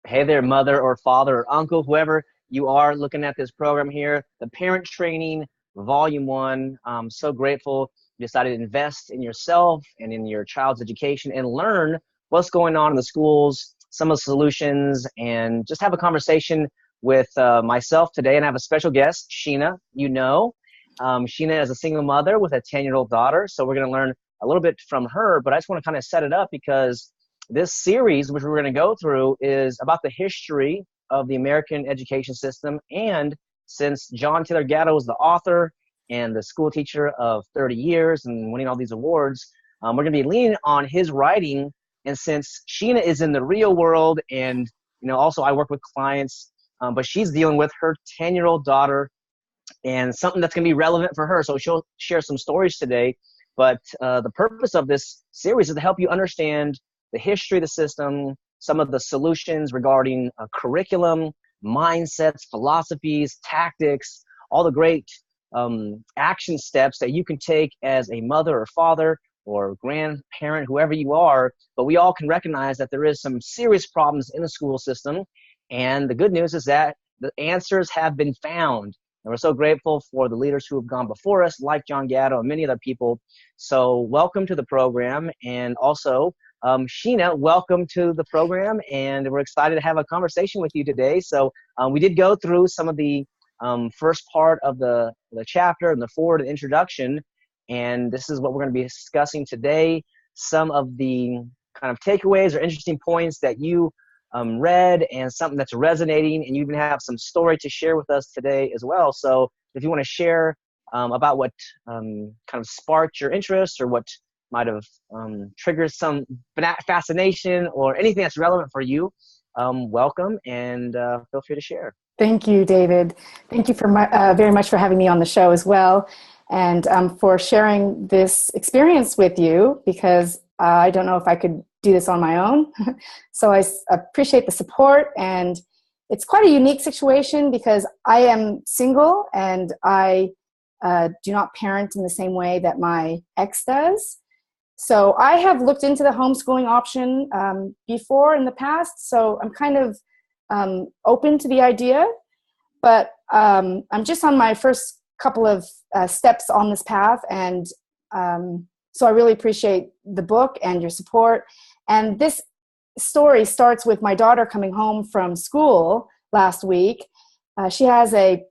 Hey there, mother or father or uncle, whoever you are looking at this program here, the Parent Training Volume 1. I'm so grateful you decided to invest in yourself and in your child's education and learn what's going on in the schools, some of the solutions, and just have a conversation with myself today. And I have a special guest, Sheena. Sheena is a single mother with a 10-year-old daughter, so we're going to learn a little bit from her, but I just want to kind of set it up because this series, which we're going to go through, is about the history of the American education system. And since John Taylor Gatto is the author and the school teacher of 30 years and winning all these awards, we're going to be leaning on his writing. And since Sheena is in the real world, and also I work with clients, but she's dealing with her 10-year-old daughter and something that's going to be relevant for her. So she'll share some stories today. But the purpose of this series is to help you understand the history of the system, some of the solutions regarding curriculum, mindsets, philosophies, tactics, all the great action steps that you can take as a mother or father or grandparent, whoever you are. But we all can recognize that there is some serious problems in the school system. And the good news is that the answers have been found. And we're so grateful for the leaders who have gone before us, like John Gatto and many other people. So welcome to the program. And also, Sheena, welcome to the program, and we're excited to have a conversation with you today. So we did go through some of the first part of the chapter and the forward and introduction, and this is what we're going to be discussing today, some of the kind of takeaways or interesting points that you read and something that's resonating, and you even have some story to share with us today as well. So if you want to share about what kind of sparked your interest or what might have triggered some fascination or anything that's relevant for you, welcome, and feel free to share. Thank you, David. Thank you very much for having me on the show as well, and for sharing this experience with you, because I don't know if I could do this on my own. So I appreciate the support, and it's quite a unique situation because I am single and I do not parent in the same way that my ex does. So I have looked into the homeschooling option before in the past, so I'm kind of open to the idea, but I'm just on my first couple of steps on this path, and so I really appreciate the book and your support. And this story starts with my daughter coming home from school last week. She has a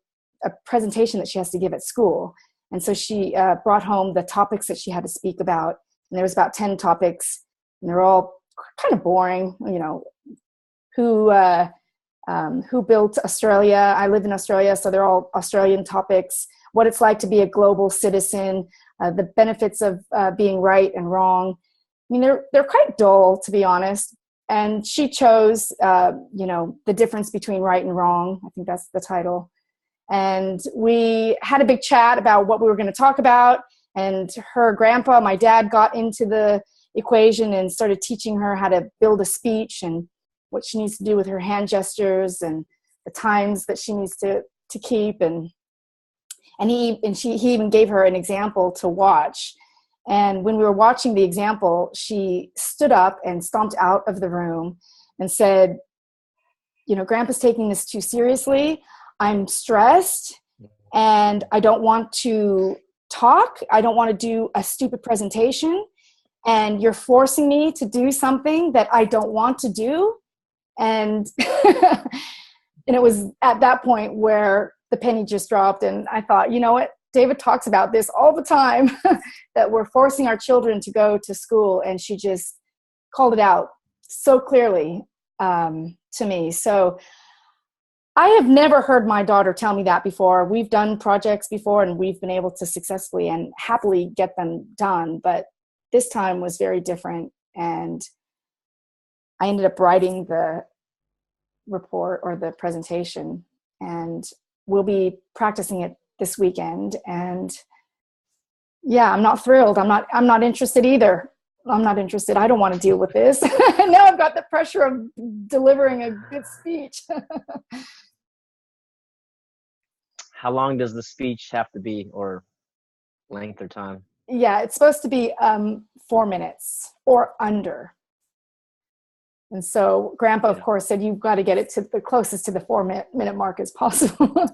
presentation that she has to give at school, and so she brought home the topics that she had to speak about. And there was about 10 topics, and they're all kind of boring. Who built Australia? I live in Australia, so they're all Australian topics. What it's like to be a global citizen, the benefits of being right and wrong. I mean, they're quite dull, to be honest. And she chose, the difference between right and wrong. I think that's the title. And we had a big chat about what we were going to talk about. And her grandpa, my dad, got into the equation and started teaching her how to build a speech and what she needs to do with her hand gestures and the times that she needs to keep. And he even gave her an example to watch. And when we were watching the example, she stood up and stomped out of the room and said, Grandpa's taking this too seriously. I'm stressed and I don't want to talk. I don't want to do a stupid presentation, and you're forcing me to do something that I don't want to do. And and it was at that point where the penny just dropped, and I thought, you know what? David talks about this all the time, that we're forcing our children to go to school, and she just called it out so clearly to me. So I have never heard my daughter tell me that before. We've done projects before, and we've been able to successfully and happily get them done. But this time was very different. And I ended up writing the report or the presentation, and we'll be practicing it this weekend. And yeah, I'm not thrilled. I'm not interested either. I'm not interested. I don't want to deal with this. Now I've got the pressure of delivering a good speech. How long does the speech have to be, or length or time? Yeah, it's supposed to be 4 minutes or under. And so Grandpa, of Yeah. course, said, you've got to get it to the closest to the 4-minute mark as possible.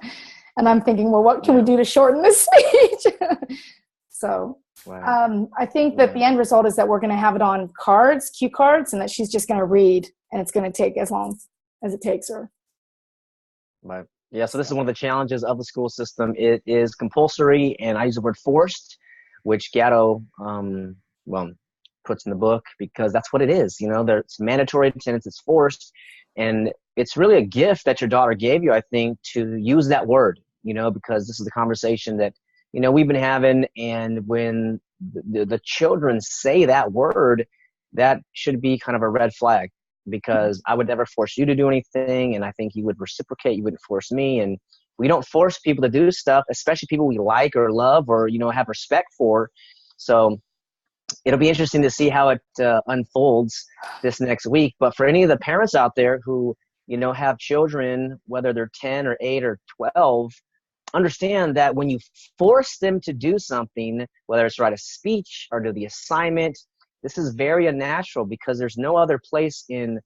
And I'm thinking, well, what can we do to shorten this speech? So I think that the end result is that we're going to have it on cards, cue cards, and that she's just going to read, and it's going to take as long as it takes her. Right. Yeah. So this is one of the challenges of the school system. It is compulsory, and I use the word forced, which Gatto, puts in the book, because that's what it is. You know, it's mandatory attendance, it's forced, and it's really a gift that your daughter gave you, I think, to use that word, you know, because this is the conversation that, you know, we've been having. And when the children say that word, that should be kind of a red flag, because I would never force you to do anything. And I think you would reciprocate. You wouldn't force me. And we don't force people to do stuff, especially people we like or love or, you know, have respect for. So it'll be interesting to see how it unfolds this next week. But for any of the parents out there who, you know, have children, whether they're 10 or 8 or 12, understand that when you force them to do something, whether it's write a speech or do the assignment, this is very unnatural, because there's no other place in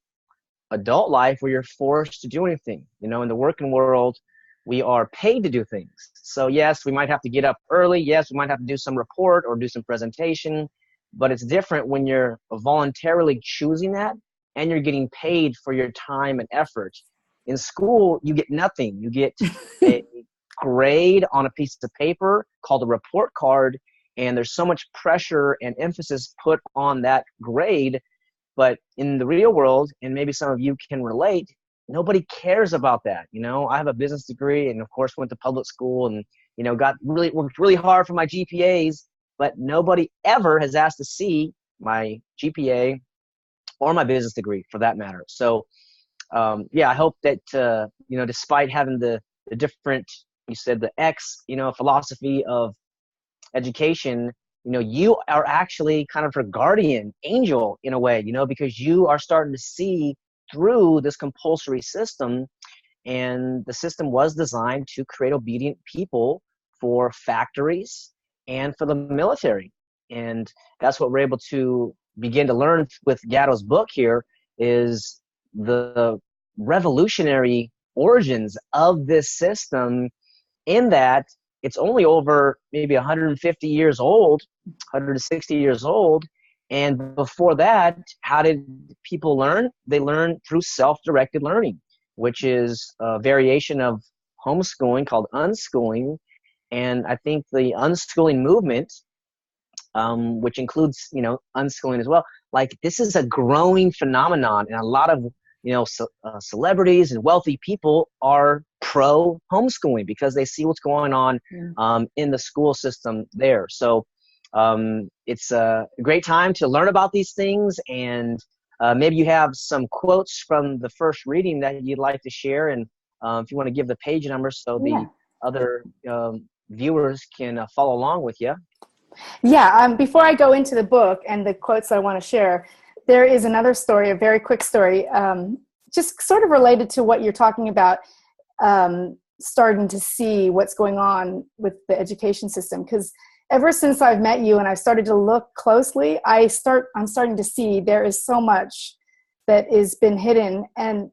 adult life where you're forced to do anything. You know, in the working world, we are paid to do things. So yes, we might have to get up early. Yes, we might have to do some report or do some presentation, but it's different when you're voluntarily choosing that and you're getting paid for your time and effort. In school, you get nothing. You get a grade on a piece of paper called a report card, and there's so much pressure and emphasis put on that grade. But in the real world, and maybe some of you can relate, nobody cares about that. You know, I have a business degree and of course went to public school and, you know, worked really hard for my GPAs, but nobody ever has asked to see my GPA or my business degree for that matter. So I hope that, you know, despite having the different, you said the X, you know, philosophy of education, you know, you are actually kind of her guardian angel in a way, you know, because you are starting to see through this compulsory system. And the system was designed to create obedient people for factories and for the military. And that's what we're able to begin to learn with Gatto's book here, is the revolutionary origins of this system, in that it's only over maybe 150 years old, 160 years old. And before that, how did people learn? They learned through self-directed learning, which is a variation of homeschooling called unschooling. And I think the unschooling movement, which includes, you know, unschooling as well, like this is a growing phenomenon, and a lot of, you know, celebrities and wealthy people are pro homeschooling because they see what's going on in the school system there. So it's a great time to learn about these things, and maybe you have some quotes from the first reading that you'd like to share, and if you want to give the page number so the other viewers can follow along with you. Yeah, before I go into the book and the quotes I want to share, there is another story, a very quick story, just sort of related to what you're talking about, starting to see what's going on with the education system. Because ever since I've met you and I've started to look closely, I'm starting to see there is so much that has been hidden. And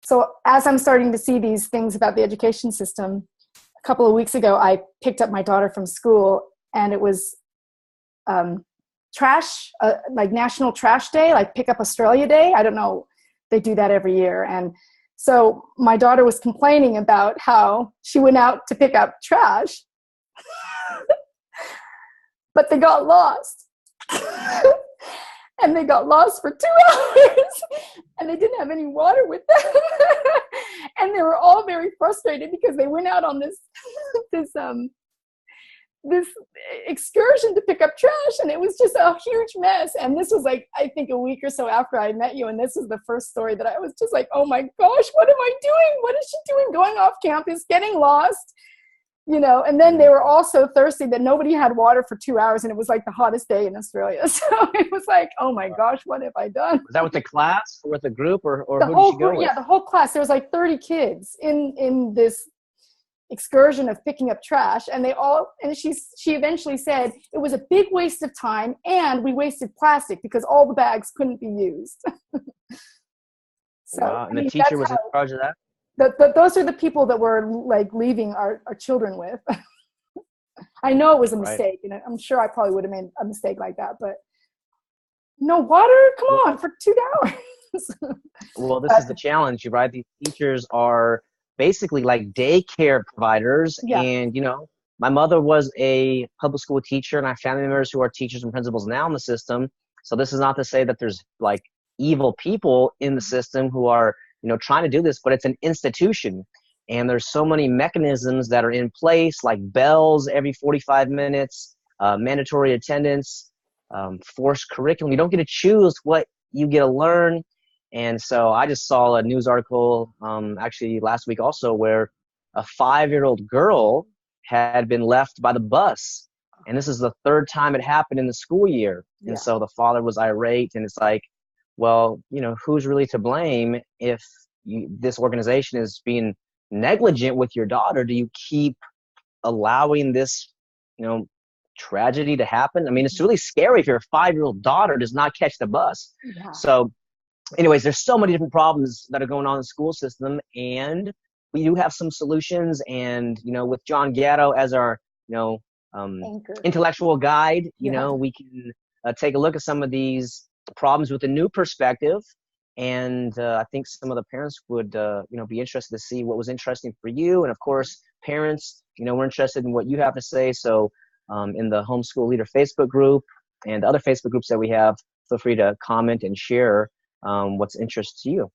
so as I'm starting to see these things about the education system, a couple of weeks ago, I picked up my daughter from school, and it was trash, like National Trash Day, like Pick Up Australia Day. I don't know, they do that every year. And so my daughter was complaining about how she went out to pick up trash, but they got lost. And they got lost for 2 hours, and they didn't have any water with them. And they were all very frustrated because they went out on this excursion to pick up trash, and it was just a huge mess. And this was like, I think a week or so after I met you, and this is the first story that I was just like, oh my gosh, what am I doing? What is she doing going off campus, getting lost? You know, and then they were all so thirsty that nobody had water for 2 hours, and it was like the hottest day in Australia. So it was like, oh my gosh, what have I done? Was that with the class or with the group, or the who whole did she go with? Yeah, the whole class. There was like 30 kids in this excursion of picking up trash, and she eventually said it was a big waste of time, and we wasted plastic because all the bags couldn't be used. So, Wow. I And the mean, teacher that's was in how, charge of that? those are the people that we're like leaving our children with. I know it was a Right. mistake, and I'm sure I probably would have made a mistake like that, but no water? Come Well, on, for 2 hours. well, this But is the challenge, right? These teachers are basically like daycare providers. yeah, And, my mother was a public school teacher, and I have family members who are teachers and principals now in the system. So this is not to say that there's like evil people in the system who are, trying to do this, but it's an institution. And there's so many mechanisms that are in place, like bells every 45 minutes, mandatory attendance, forced curriculum. You don't get to choose what you get to learn. And so I just saw a news article actually last week also where a 5-year-old girl had been left by the bus. And this is the third time it happened in the school year. And yeah, so the father was irate, and it's like, well, who's really to blame if this organization is being negligent with your daughter? Do you keep allowing this, you know, tragedy to happen? I mean, it's really scary if your 5-year-old daughter does not catch the bus. yeah. So anyways, there's so many different problems that are going on in the school system, and we do have some solutions. And with John Gatto as our Anchor. intellectual guide, Yeah. we can take a look at some of these problems with a new perspective. And I think some of the parents would be interested to see what was interesting for you. And of course, parents, we're interested in what you have to say. So in the Homeschool Leader Facebook group and other Facebook groups that we have, feel free to comment and share what's interest to you.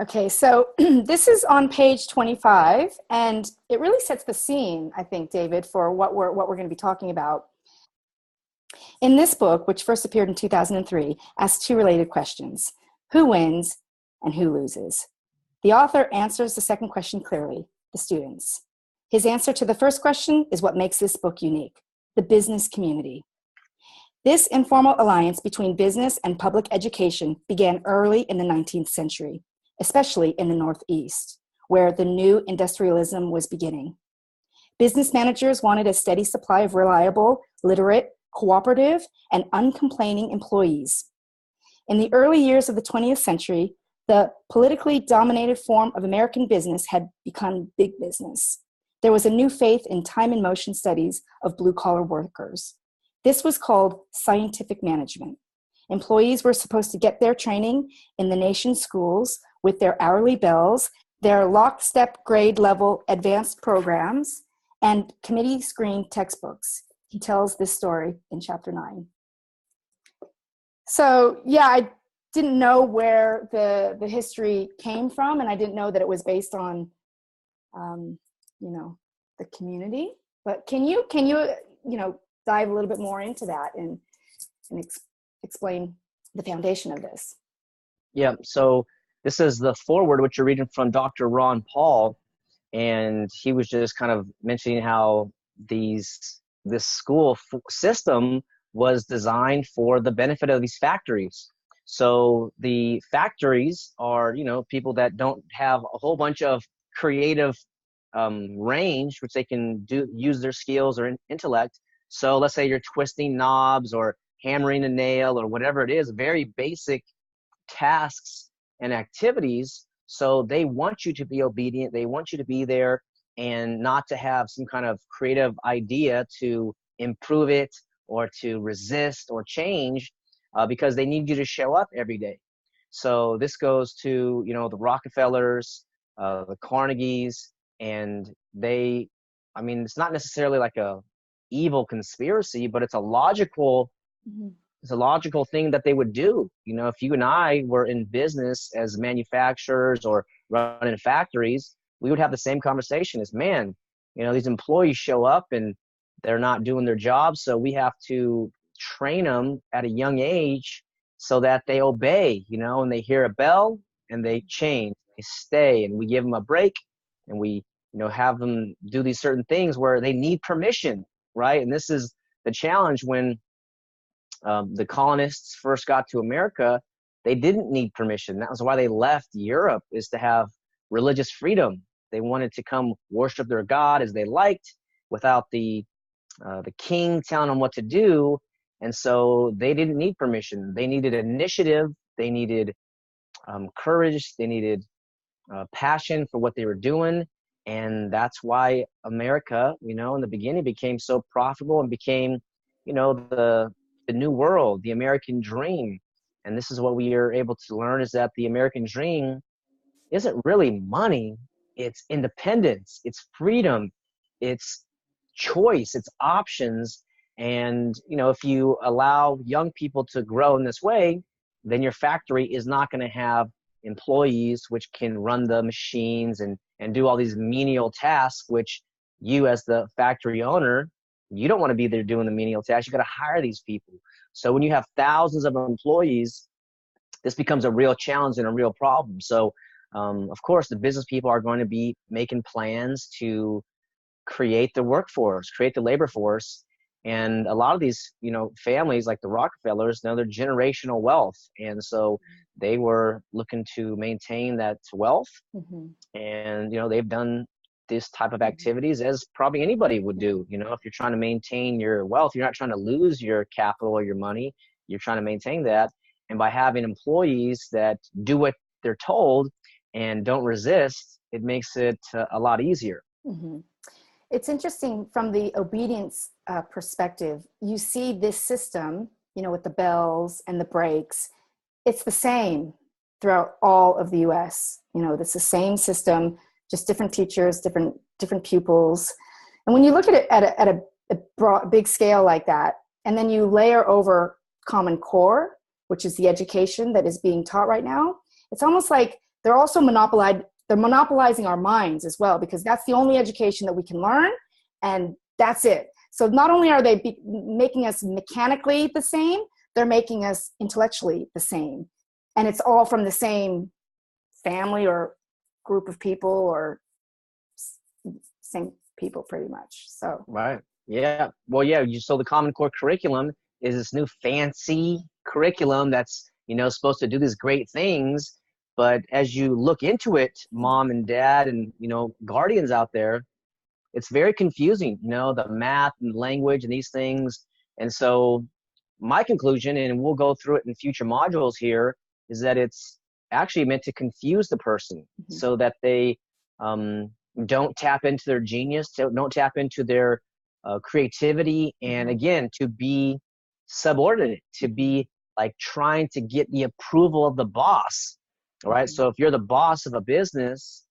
Okay, so this is on page 25, and it really sets the scene, I think, David, for what we're going to be talking about. In this book, which first appeared in 2003, asks two related questions: who wins and who loses? The author answers the second question clearly: the students. His answer to the first question is what makes this book unique: the business community. This informal alliance between business and public education began early in the 19th century, especially in the Northeast, where the new industrialism was beginning. Business managers wanted a steady supply of reliable, literate, cooperative, and uncomplaining employees. In the early years of the 20th century, the politically dominated form of American business had become big business. There was a new faith in time and motion studies of blue-collar workers. This was called scientific management. Employees were supposed to get their training in the nation's schools with their hourly bills, their lockstep grade level advanced programs, and committee screened textbooks. He tells this story in chapter 9. So yeah, I didn't know where the history came from, and I didn't know that it was based on, the community. But can you dive a little bit more into that and explain the foundation of this? Yeah. So this is the foreword, which you're reading from Dr. Ron Paul, and he was just kind of mentioning how this school system was designed for the benefit of these factories. So the factories are, people that don't have a whole bunch of creative range, which they can use their skills or intellect. So let's say you're twisting knobs or hammering a nail or whatever it is, very basic tasks and activities. So they want you to be obedient. They want you to be there and not to have some kind of creative idea to improve it or to resist or change, because they need you to show up every day. So this goes to, the Rockefellers, the Carnegies, and it's not necessarily like a evil conspiracy, but it's a logical thing that they would do. If you and I were in business as manufacturers or running factories, we would have the same conversation as, man, these employees show up and they're not doing their job. So we have to train them at a young age so that they obey, and they hear a bell and they change, they stay, and we give them a break, and we, have them do these certain things where they need permission, right? And this is the challenge when the colonists first got to America. They didn't need permission. That was why they left Europe, is to have religious freedom. They wanted to come worship their God as they liked without the king telling them what to do. And so they didn't need permission. They needed initiative. They needed courage. They needed passion for what they were doing. And that's why America, in the beginning became so profitable and became, the new world, the American dream. And this is what we are able to learn, is that the American dream isn't really money. It's independence, it's freedom, it's choice, it's options. And, if you allow young people to grow in this way, then your factory is not going to have employees which can run the machines and do all these menial tasks, which you as the factory owner, you don't want to be there doing the menial tasks. You got to hire these people. So when you have thousands of employees, this becomes a real challenge and a real problem. So of course, the business people are going to be making plans to create the workforce, create the labor force. And a lot of these, families like the Rockefellers, they're generational wealth. And so they were looking to maintain that wealth. Mm-hmm. And, they've done this type of activities as probably anybody would do. If you're trying to maintain your wealth, you're not trying to lose your capital or your money. You're trying to maintain that. And by having employees that do what they're told and don't resist, it makes it a lot easier. Mm-hmm. It's interesting from the obedience perspective. You see this system, with the bells and the brakes, it's the same throughout all of the US. It's the same system, just different teachers, different pupils. And when you look at it at a broad, big scale like that, and then you layer over Common Core, which is the education that is being taught right now, it's almost like they're also monopolizing our minds as well, because that's the only education that we can learn, and that's it. So not only are they making us mechanically the same, they're making us intellectually the same. And it's all from the same family or group of people, or same people pretty much. So right. Yeah. Well, yeah. So the Common Core curriculum is this new fancy curriculum that's, supposed to do these great things. But as you look into it, mom and dad and, guardians out there, it's very confusing, the math and language and these things. And so my conclusion, and we'll go through it in future modules here, is that it's actually meant to confuse the person so that they don't tap into their genius, don't tap into their creativity. And again, to be subordinate, to be like trying to get the approval of the boss. All right. So if you're the boss of a business,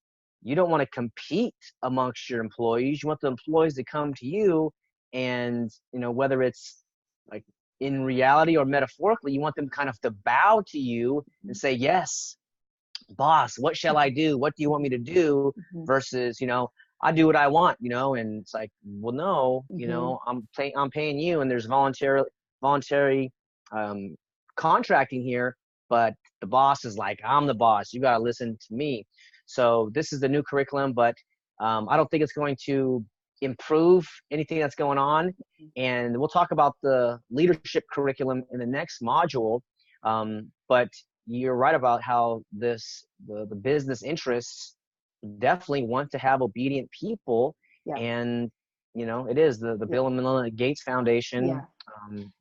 you don't want to compete amongst your employees. You want the employees to come to you, and, whether it's like in reality or metaphorically, you want them kind of to bow to you and say, yes, boss, what shall I do? What do you want me to do? Versus, I do what I want, and it's like, well, no, I'm paying you, and there's voluntary contracting here, but the boss is like, I'm the boss. You got to listen to me. So this is the new curriculum, but I don't think it's going to improve anything that's going on. And we'll talk about the leadership curriculum in the next module. But you're right about how the business interests definitely want to have obedient people. Yeah. And, it is the Bill and Melinda Gates Foundation,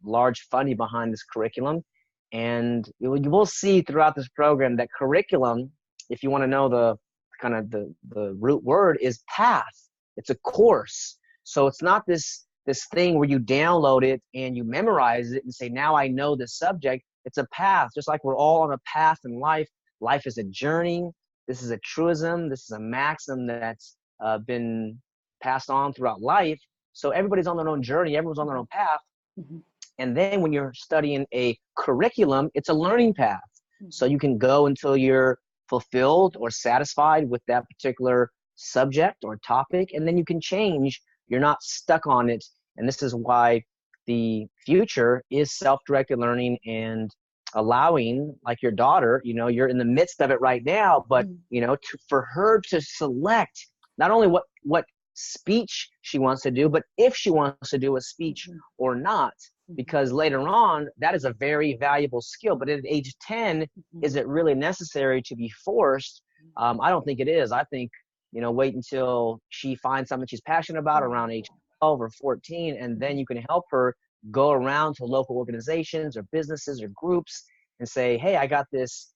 large funding behind this curriculum. And you will see throughout this program that curriculum, if you want to know the kind of the root word, is path. It's a course. So it's not this thing where you download it and you memorize it and say, now I know this subject. It's a path, just like we're all on a path in life. Life is a journey. This is a truism. This is a maxim that's been passed on throughout life. So everybody's on their own journey. Everyone's on their own path. And then when you're studying a curriculum, it's a learning path. So you can go until you're fulfilled or satisfied with that particular subject or topic, and then you can change. You're not stuck on it. And this is why the future is self-directed learning and allowing, like your daughter, you're in the midst of it right now, but, for her to select not only what speech she wants to do, but if she wants to do a speech or not. Because later on, that is a very valuable skill. But at age 10, is it really necessary to be forced? I don't think it is. I think, wait until she finds something she's passionate about around age 12 or 14, and then you can help her go around to local organizations or businesses or groups and say, hey, I got this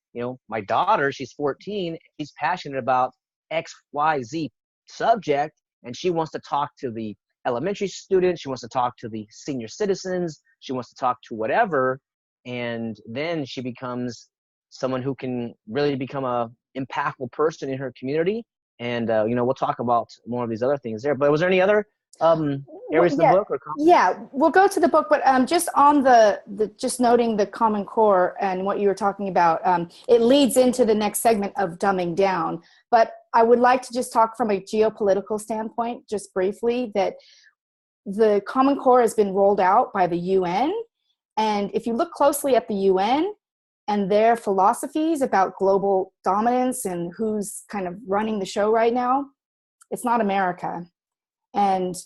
my daughter, she's 14, she's passionate about XYZ subject, and she wants to talk to the elementary students, she wants to talk to the senior citizens, she wants to talk to whatever, and then she becomes someone who can really become a impactful person in her community. And we'll talk about more of these other things there. But was there any other areas of the book? Yeah, we'll go to the book, but just on the just noting the Common Core and what you were talking about, it leads into the next segment of dumbing down. But I would like to just talk from a geopolitical standpoint, just briefly, that the Common Core has been rolled out by the UN. And if you look closely at the UN and their philosophies about global dominance and who's kind of running the show right now, it's not America. And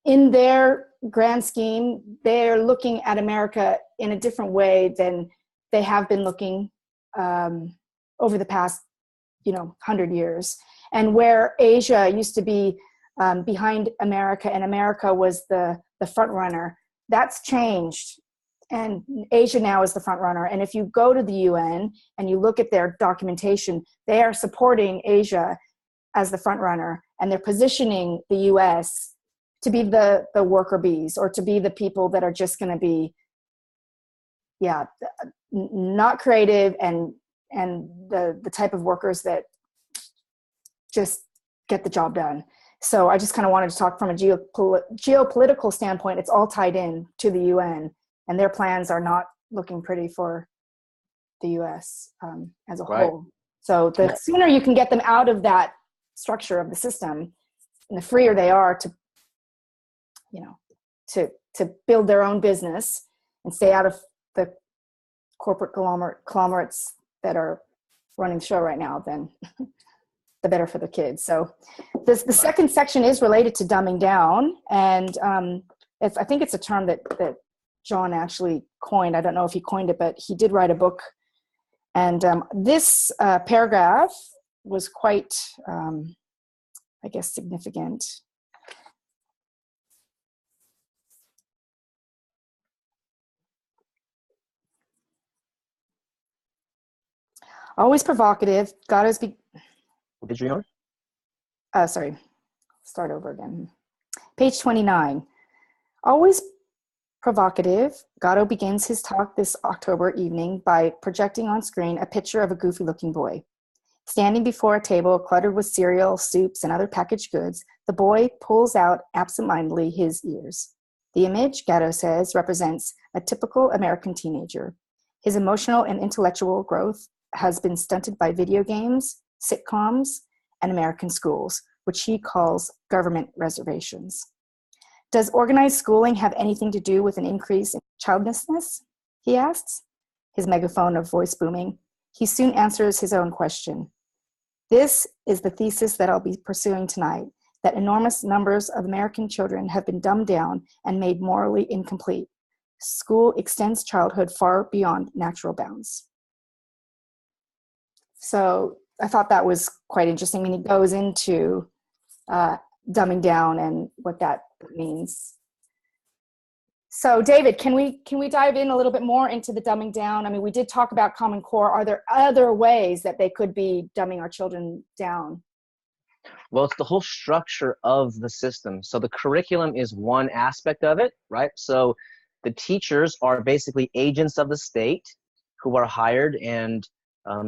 in their grand scheme, they're looking at America in a different way than they have been looking over the past 100 years. And where Asia used to be behind America, and America was the front runner, that's changed. And Asia now is the front runner. And if you go to the UN and you look at their documentation, they are supporting Asia as the front runner, and they're positioning the US to be the worker bees, or to be the people that are just going to be, not creative and the type of workers that just get the job done. So I just kind of wanted to talk from a geopolitical standpoint. It's all tied in to the UN, and their plans are not looking pretty for the US as a whole. So the sooner you can get them out of that structure of the system, and the freer they are to build their own business and stay out of the corporate conglomerates that are running the show right now, then the better for the kids. So the second section is related to dumbing down. And I think it's a term that John actually coined. I don't know if he coined it, but he did write a book. And this paragraph was quite, significant. Always provocative. Gatto's Did you know? Sorry. Start over again. Page 29. Always provocative, Gatto begins his talk this October evening by projecting on screen a picture of a goofy-looking boy. Standing before a table cluttered with cereal, soups, and other packaged goods, the boy pulls out absentmindedly his ears. The image, Gatto says, represents a typical American teenager. His emotional and intellectual growth has been stunted by video games, sitcoms, and American schools, which he calls government reservations. Does organized schooling have anything to do with an increase in childlessness? He asks, his megaphone of voice booming. He soon answers his own question. This is the thesis that I'll be pursuing tonight, that enormous numbers of American children have been dumbed down and made morally incomplete. School extends childhood far beyond natural bounds. So I thought that was quite interesting. I mean, he goes into dumbing down and what that means. So David, can we dive in a little bit more into the dumbing down? I mean, we did talk about Common Core. Are there other ways that they could be dumbing our children down? Well, it's the whole structure of the system. So the curriculum is one aspect of it, right? So the teachers are basically agents of the state who are hired, and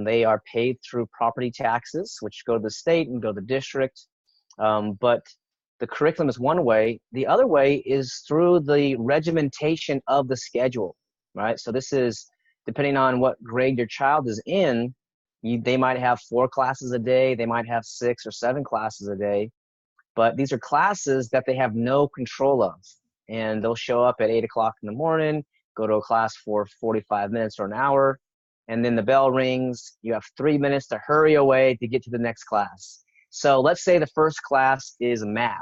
they are paid through property taxes, which go to the state and go to the district. But the curriculum is one way. The other way is through the regimentation of the schedule, right? So this is depending on what grade your child is in. They might have 4 classes a day. They might have 6 or 7 classes a day. But these are classes that they have no control of. And they'll show up at 8 o'clock in the morning, go to a class for 45 minutes or an hour, and then the bell rings. You have 3 minutes to hurry away to get to the next class. So let's say the first class is math.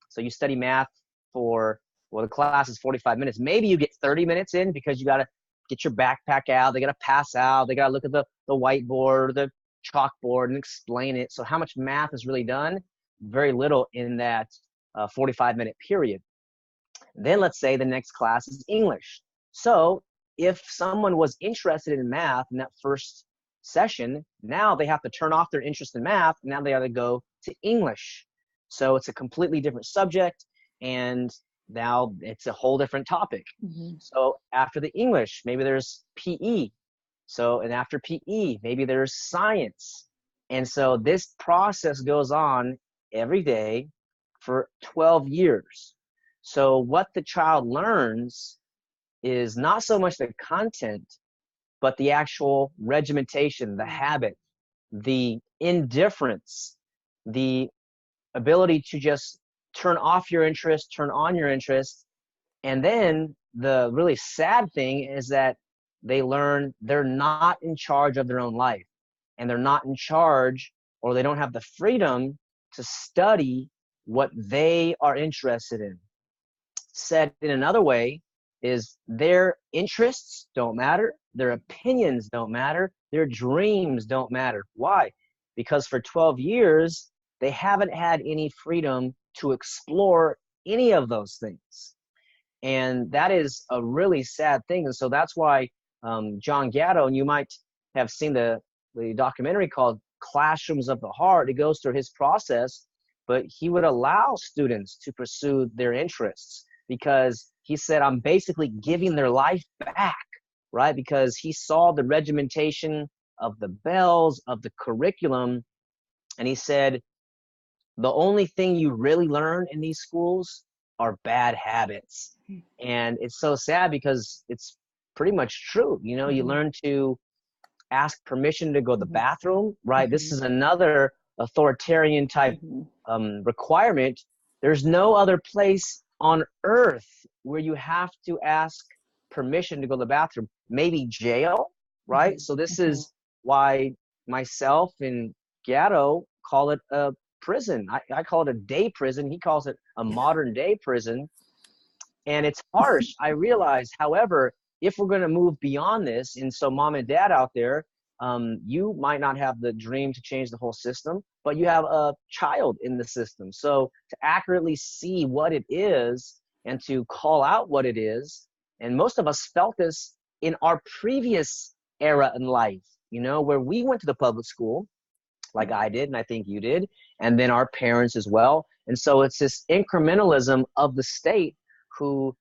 So you study math for, the class is 45 minutes. Maybe you get 30 minutes in because you got to get your backpack out. They got to pass out. They got to look at the whiteboard or the chalkboard and explain it. So how much math is really done? Very little in that 45-minute period. Then let's say the next class is English. So if someone was interested in math in that first session, now they have to turn off their interest in math. Now they have to go to English. So it's a completely different subject, and now it's a whole different topic. So after the English, maybe there's PE. So, and after PE, maybe there's science. And so this process goes on every day for 12 years. So what the child learns is not so much the content, but the actual regimentation, the habit, the indifference, the ability to just turn off your interest, turn on your interest. And then the really sad thing is that they learn they're not in charge of their own life, and they're not in charge, or they don't have the freedom to study what they are interested in. Said in another way is their interests don't matter, their opinions don't matter, their dreams don't matter. Why? Because for 12 years, they haven't had any freedom to explore any of those things. And that is a really sad thing. And so that's why John Gatto, and you might have seen the documentary called Classrooms of the Heart. It goes through his process, but he would allow students to pursue their interests because he said, I'm basically giving their life back, right? Because he saw the regimentation of the bells, of the curriculum, and he said, the only thing you really learn in these schools are bad habits. And it's so sad because it's pretty much true. You know, you learn to ask permission to go to the bathroom, right? This is another authoritarian type requirement. There's no other place on earth where you have to ask permission to go to the bathroom. Maybe jail, right? So this is why myself and Gatto call it a prison. I call it a day prison. He calls it a modern day prison. And it's harsh. I realize, however, if we're going to move beyond this, and so mom and dad out there, you might not have the dream to change the whole system, but you have a child in the system. So to accurately see what it is and to call out what it is, and most of us felt this in our previous era in life, you know, where we went to the public school, like I did, and I think you did, and then our parents as well. And so it's this incrementalism of the state who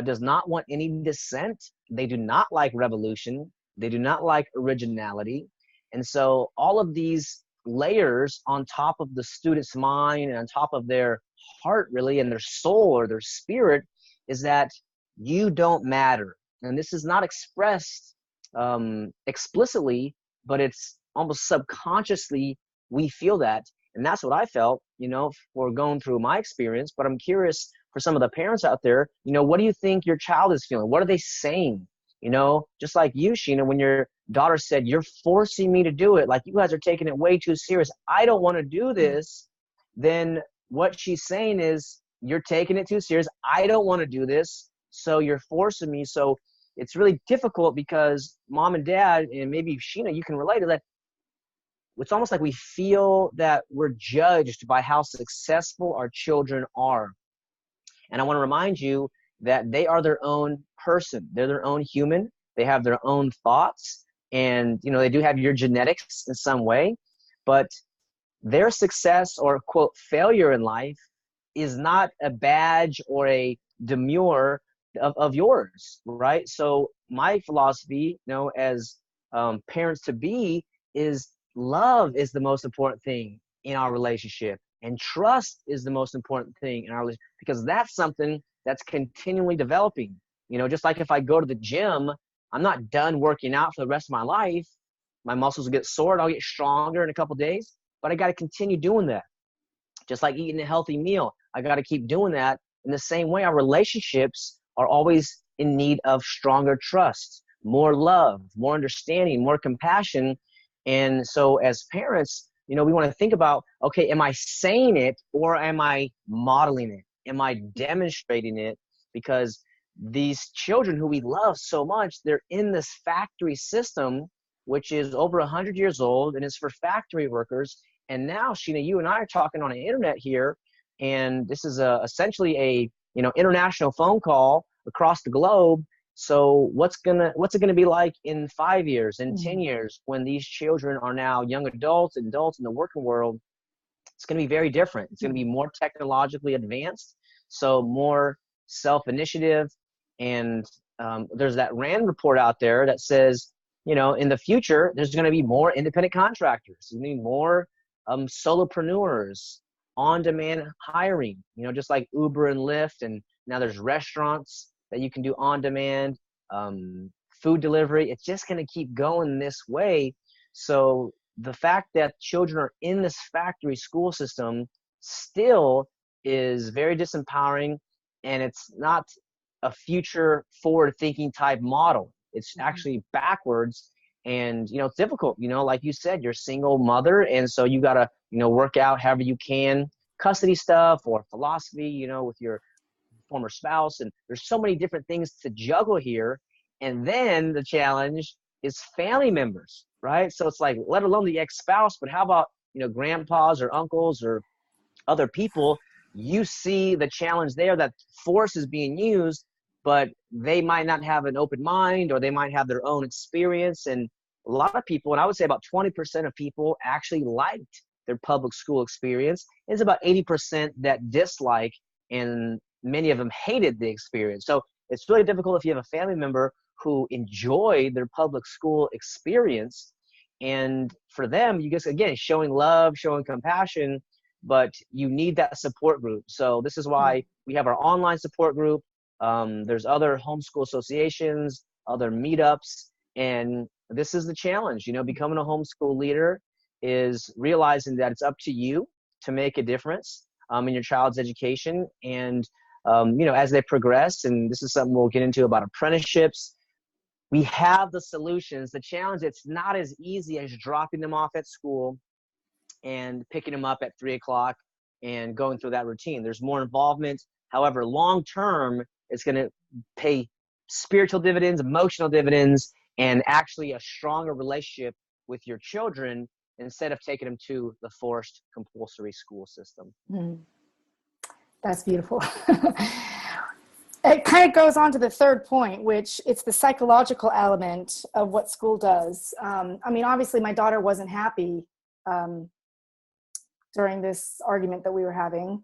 does not want any dissent. They do not like revolution. They do not like originality. And so all of these layers on top of the student's mind and on top of their heart, really, and their soul or their spirit, is that you don't matter. And this is not expressed explicitly, but it's almost subconsciously we feel that. And that's what I felt, you know, for going through my experience. But I'm curious for some of the parents out there, you know, what do you think your child is feeling? What are they saying? You know, just like you, Sheena, when your daughter said, you're forcing me to do it, like you guys are taking it way too serious. I don't want to do this. Then what she's saying is, you're taking it too serious. I don't want to do this. So you're forcing me. So it's really difficult because mom and dad, and maybe Sheena, you can relate to that. It's almost like we feel that we're judged by how successful our children are. And I want to remind you that they are their own person. They're their own human. They have their own thoughts. And, you know, they do have your genetics in some way. But their success or, quote, failure in life is not a badge or a demure of yours, right? So my philosophy, you know, as parents to be, is love is the most important thing in our relationship, and trust is the most important thing in our relationship, because that's something that's continually developing. You know, just like if I go to the gym, I'm not done working out for the rest of my life. My muscles will get sore, I'll get stronger in a couple of days, but I got to continue doing that. Just like eating a healthy meal, I got to keep doing that. In the same way, our relationships are always in need of stronger trust, more love, more understanding, more compassion. And so as parents, you know, we want to think about, okay, am I saying it or am I modeling it? Am I demonstrating it? Because these children who we love so much, they're in this factory system, which is over 100 years old, and it's for factory workers. And now, Sheena, you and I are talking on the internet here, and this is essentially a, you know, international phone call across the globe. So what's it gonna be like in 5 years, in 10 Mm. years, when these children are now young adults and adults in the working world? It's going to be very different. It's going to be more technologically advanced, so more self-initiative. And there's that RAND report out there that says, in the future, there's going to be more independent contractors. There's going to be more solopreneurs, on-demand hiring, just like Uber and Lyft. And now there's restaurants that you can do on-demand, food delivery. It's just going to keep going this way. So the fact that children are in this factory school system still is very disempowering, and it's not a future forward thinking type model. It's actually backwards, and it's difficult. Like you said, you're a single mother, and so you got to work out however you can custody stuff or philosophy with your former spouse, and there's so many different things to juggle here. And then the challenge is family members, right? So it's like, let alone the ex-spouse, but how about, grandpas or uncles or other people? You see the challenge there, that force is being used, but they might not have an open mind, or they might have their own experience. And a lot of people, and I would say about 20% of people, actually liked their public school experience. It's about 80% that dislike, and many of them hated the experience. So it's really difficult if you have a family member who enjoyed their public school experience. And for them, you just, again, showing love, showing compassion, but you need that support group. So this is why we have our online support group. There's other homeschool associations, other meetups, and this is the challenge. Becoming a homeschool leader is realizing that it's up to you to make a difference in your child's education. And as they progress, and this is something we'll get into about apprenticeships, we have the solutions. The challenge, it's not as easy as dropping them off at school and picking them up at 3 o'clock and going through that routine. There's more involvement. However, long term, it's going to pay spiritual dividends, emotional dividends, and actually a stronger relationship with your children instead of taking them to the forced compulsory school system. That's beautiful. It kind of goes on to the third point, which it's the psychological element of what school does. Obviously my daughter wasn't happy during this argument that we were having.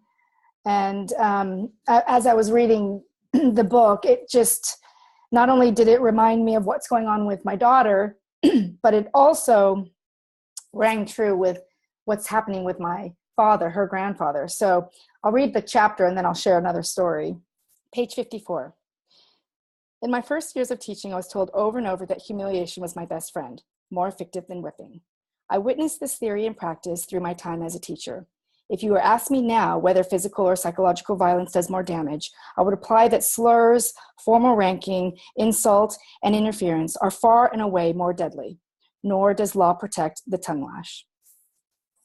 And as I was reading the book, it just, not only did it remind me of what's going on with my daughter, but it also rang true with what's happening with my father, her grandfather. So I'll read the chapter and then I'll share another story. Page 54. In my first years of teaching, I was told over and over that humiliation was my best friend, more effective than whipping. I witnessed this theory in practice through my time as a teacher. If you were asked me now whether physical or psychological violence does more damage, I would reply that slurs, formal ranking, insult, and interference are far and away more deadly, nor does law protect the tongue lash.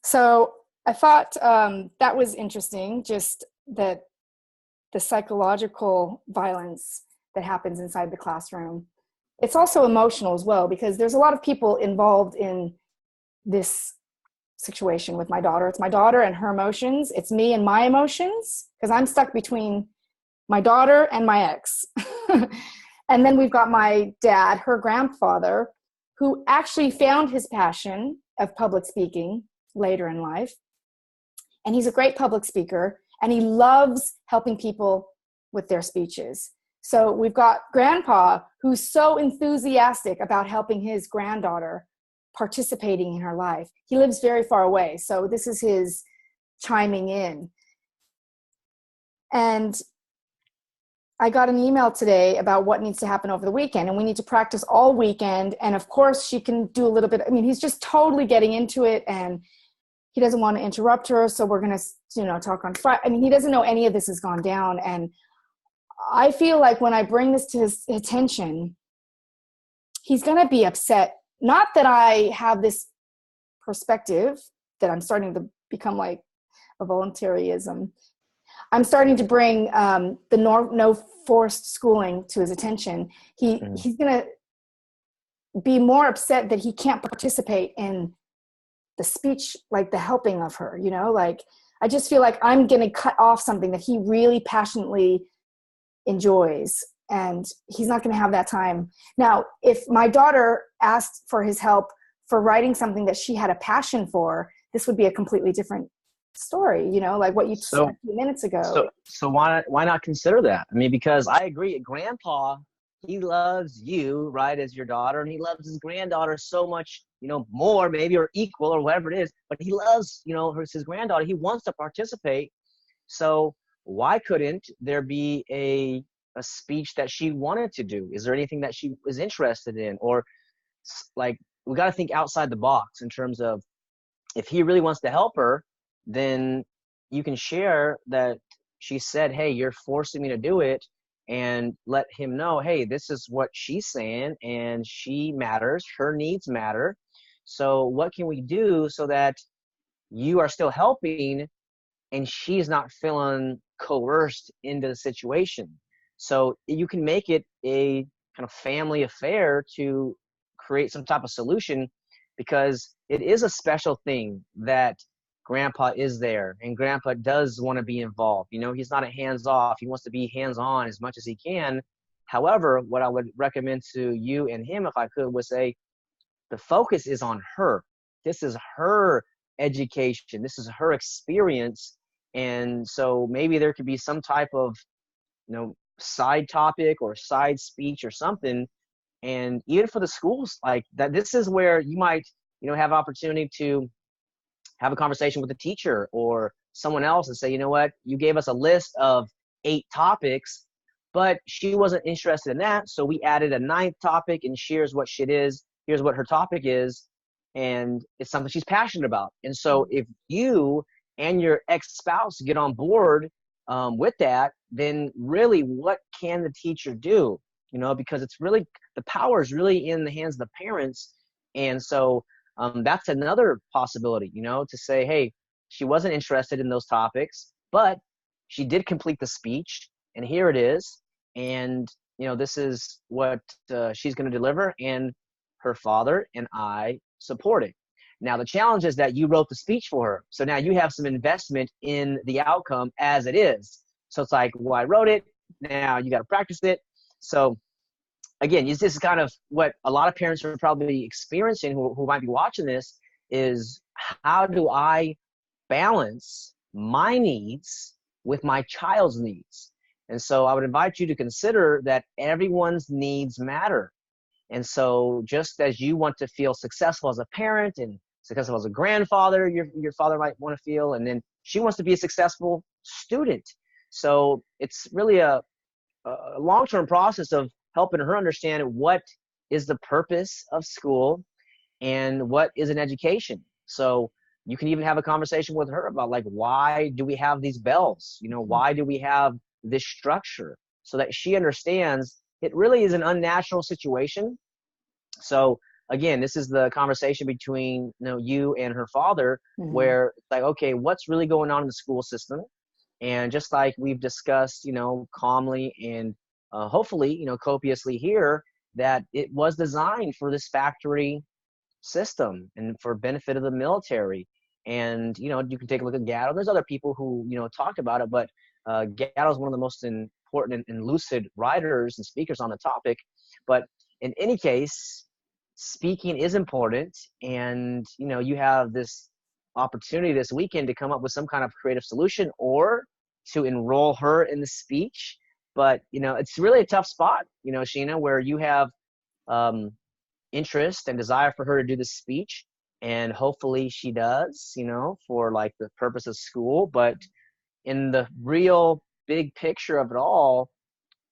So I thought that was interesting, just that the psychological violence that happens inside the classroom. It's also emotional as well, because there's a lot of people involved in this situation with my daughter. It's my daughter and her emotions. It's me and my emotions, because I'm stuck between my daughter and my ex. And then we've got my dad, her grandfather, who actually found his passion of public speaking later in life. And he's a great public speaker, and he loves helping people with their speeches. So we've got grandpa, who's so enthusiastic about helping his granddaughter participating in her life. He lives very far away, so this is his chiming in. And I got an email today about what needs to happen over the weekend, and we need to practice all weekend. And of course, she can do a little bit. He's just totally getting into it, and he doesn't want to interrupt her. So we're going to, talk on Friday. He doesn't know any of this has gone down. And I feel like when I bring this to his attention, he's going to be upset. Not that I have this perspective that I'm starting to become like a voluntarism. I'm starting to bring the no forced schooling to his attention. He's going to be more upset that he can't participate in the speech, like the helping of her, I just feel like I'm going to cut off something that he really passionately enjoys. and he's not going to have that time. Now, if my daughter asked for his help for writing something that she had a passion for, this would be a completely different story, you know, like what you said a few minutes ago. So why not consider that? I mean, because I agree, grandpa, he loves you, right, as your daughter, and he loves his granddaughter so much, you know, more maybe, or equal, or whatever it is, but he loves, you know, his granddaughter. He wants to participate. So why couldn't there be a speech that she wanted to do? Is there anything that she was interested in? Or like, we got to think outside the box in terms of, if he really wants to help her, then you can share that she said, hey, you're forcing me to do it, and let him know, hey, this is what she's saying, and she matters, her needs matter. So what can we do so that you are still helping and she's not feeling coerced into the situation? So you can make it a kind of family affair to create some type of solution, because it is a special thing that grandpa is there, and grandpa does want to be involved. You know, he's not a hands off. He wants to be hands on as much as he can. However, what I would recommend to you and him, if I could, would say the focus is on her. This is her education. This is her experience. And so maybe there could be some type of, you know, side topic or side speech or something. And even for the schools, like that, this is where you might, you know, have opportunity to have a conversation with the teacher or someone else and say, you know what, you gave us a list of 8 topics, but she wasn't interested in that. So we added a 9th topic, and here's what shit is, here's what her topic is. And it's something she's passionate about. And so if you and your ex-spouse get on board with that, then really what can the teacher do? You know, because it's really, the power is really in the hands of the parents. And so that's another possibility, you know, to say, hey, she wasn't interested in those topics, but she did complete the speech, and here it is. And, you know, this is what she's going to deliver, and her father and I support it. Now, the challenge is that you wrote the speech for her. So now you have some investment in the outcome as it is. So it's like, well, I wrote it. Now you got to practice it. So again, this is kind of what a lot of parents are probably experiencing who might be watching this, is how do I balance my needs with my child's needs? And so I would invite you to consider that everyone's needs matter. And so just as you want to feel successful as a parent and successful as a grandfather, your father might want to feel, and then she wants to be a successful student. So it's really a long-term process of helping her understand what is the purpose of school and what is an education. So you can even have a conversation with her about, like, why do we have these bells? You know, why do we have this structure? So that she understands it really is an unnatural situation. So again, this is the conversation between, you know, you and her father, where it's like, okay, what's really going on in the school system? And just like we've discussed, you know, calmly and hopefully, you know, copiously here, that it was designed for this factory system and for benefit of the military. And, you know, you can take a look at Gatto. There's other people who, you know, talked about it, but Gatto is one of the most important and lucid writers and speakers on the topic. But in any case, speaking is important. And, you know, you have this opportunity this weekend to come up with some kind of creative solution or to enroll her in the speech. But, you know, it's really a tough spot, you know, Sheena, where you have interest and desire for her to do the speech, and hopefully she does, you know, for like the purpose of school. But in the real big picture of it all,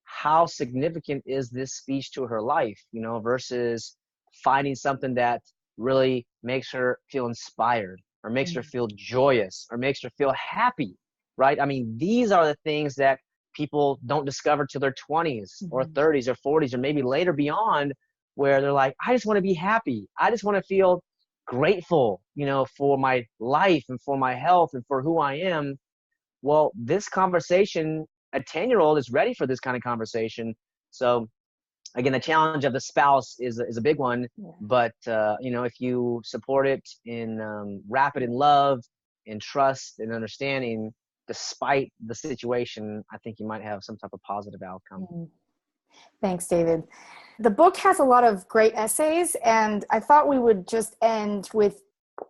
how significant is this speech to her life, you know, versus finding something that really makes her feel inspired or makes her feel joyous or makes her feel happy, right? I mean, these are the things that people don't discover till their 20s or 30s or 40s or maybe later beyond, where they're like, I just want to be happy. I just want to feel grateful, you know, for my life and for my health and for who I am. Well, this conversation, a 10-year-old is ready for this kind of conversation. So again, the challenge of the spouse is a big one, but you know, if you support it in wrap it in love and trust and understanding, despite the situation, I think you might have some type of positive outcome. Thanks, David. The book has a lot of great essays, and I thought we would just end with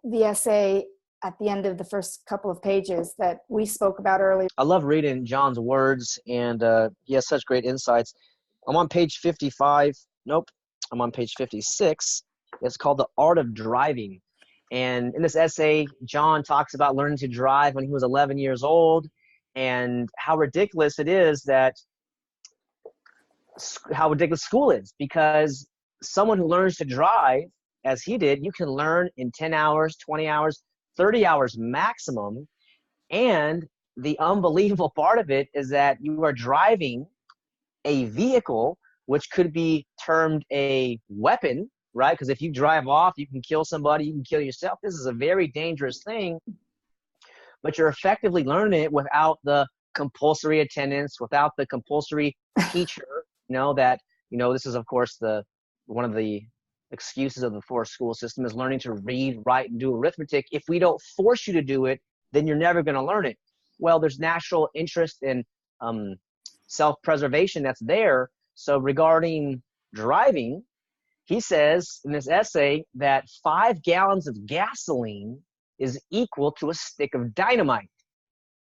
the essay at the end of the first couple of pages that we spoke about earlier. I love reading John's words, and he has such great insights. I'm on page 55. Nope, I'm on page 56. It's called The Art of Driving. And in this essay, John talks about learning to drive when he was 11 years old and how ridiculous it is that how ridiculous school is, because someone who learns to drive as he did, you can learn in 10 hours, 20 hours, 30 hours maximum. And the unbelievable part of it is that you are driving a vehicle which could be termed a weapon, right? Because if you drive off, you can kill somebody, you can kill yourself. This is a very dangerous thing, but you're effectively learning it without the compulsory attendance, without the compulsory teacher. This is, of course, one of the excuses of the forced school system is learning to read, write, and do arithmetic. If we don't force you to do it, then you're never going to learn it. Well, there's natural interest in self-preservation that's there. So regarding driving, he says in this essay that 5 gallons of gasoline is equal to a stick of dynamite.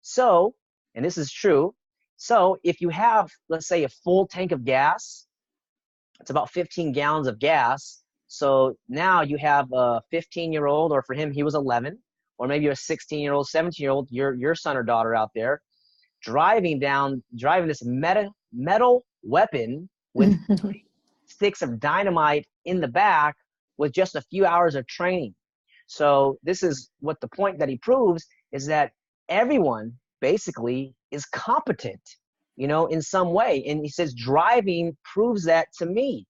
So, and this is true, so if you have, let's say, a full tank of gas, it's about 15 gallons of gas. So now you have a 15-year-old, or for him, he was 11, or maybe a 16-year-old, 17-year-old, your son or daughter out there, driving this metal weapon with 3 sticks of dynamite in the back with just a few hours of training. So this is what the point that he proves is that everyone basically is competent, in some way. And he says driving proves that to me.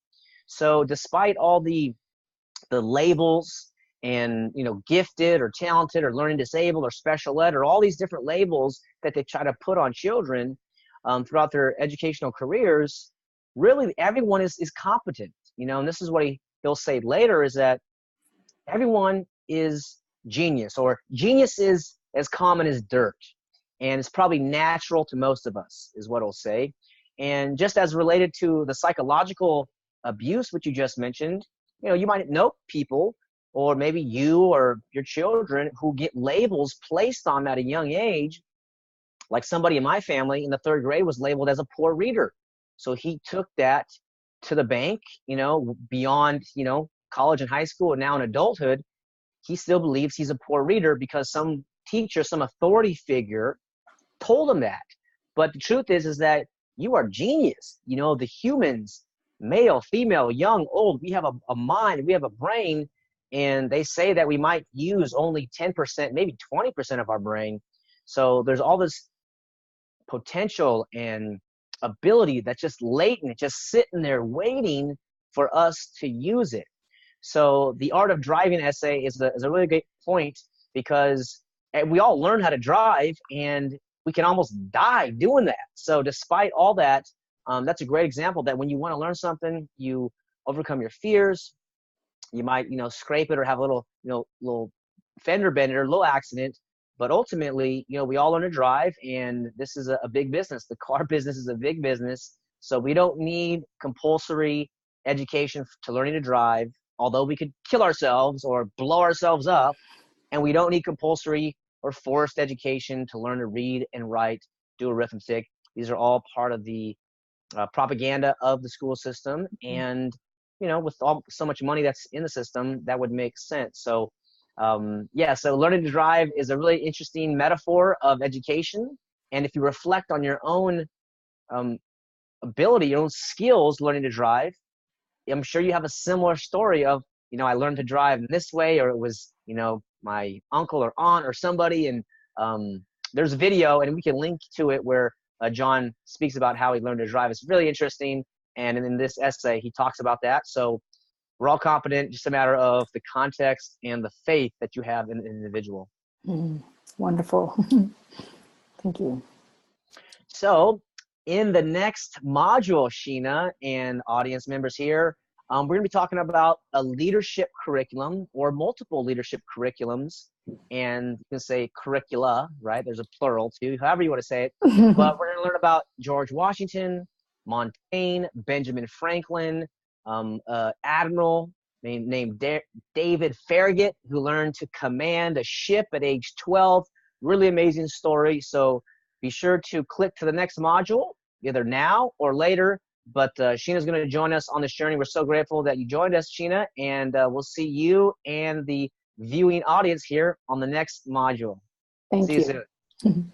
So despite all the labels and, gifted or talented or learning disabled or special ed or all these different labels that they try to put on children throughout their educational careers, really everyone is competent, and this is what he'll say later is that everyone is genius, or genius is as common as dirt. And it's probably natural to most of us, is what he'll say. And just as related to the psychological abuse, which you just mentioned, you might know people, or maybe you or your children, who get labels placed on them at a young age. Like somebody in my family in the 3rd grade was labeled as a poor reader. So he took that to the bank, beyond, college and high school, and now in adulthood, he still believes he's a poor reader because some teacher, some authority figure told him that. But the truth is that you are genius. The humans, male, female, young, old, we have a mind, we have a brain, and they say that we might use only 10%, maybe 20% of our brain. So there's all this potential and ability that's just latent, just sitting there waiting for us to use it. So the Art of Driving essay is a really great point, because we all learn how to drive and we can almost die doing that. So despite all that, that's a great example that when you want to learn something, you overcome your fears. You might, scrape it or have a little fender bender, little accident. But ultimately, we all learn to drive, and this is a big business. The car business is a big business. So we don't need compulsory education to learning to drive, although we could kill ourselves or blow ourselves up. And we don't need compulsory or forced education to learn to read and write, do arithmetic. These are all part of the propaganda of the school system. And, with so much money that's in the system, that would make sense. So, so learning to drive is a really interesting metaphor of education. And if you reflect on your own ability, your own skills learning to drive, I'm sure you have a similar story of, I learned to drive in this way, or it was, my uncle or aunt or somebody. And there's a video, and we can link to it, where John speaks about how he learned to drive. It's really interesting. And in this essay, he talks about that. So we're all competent, just a matter of the context and the faith that you have in an individual. Wonderful. Thank you. So in the next module, Sheena and audience members here, we're going to be talking about a leadership curriculum, or multiple leadership curriculums. And you can say curricula, right? There's a plural too, however you want to say it. But we're going to learn about George Washington, Montaigne, Benjamin Franklin, admiral named David Farragut, who learned to command a ship at age 12. Really amazing story. So be sure to click to the next module, either now or later. But Sheena's going to join us on this journey. We're so grateful that you joined us, Sheena, and we'll see you and the viewing audience here on the next module. Thank See you you. soon.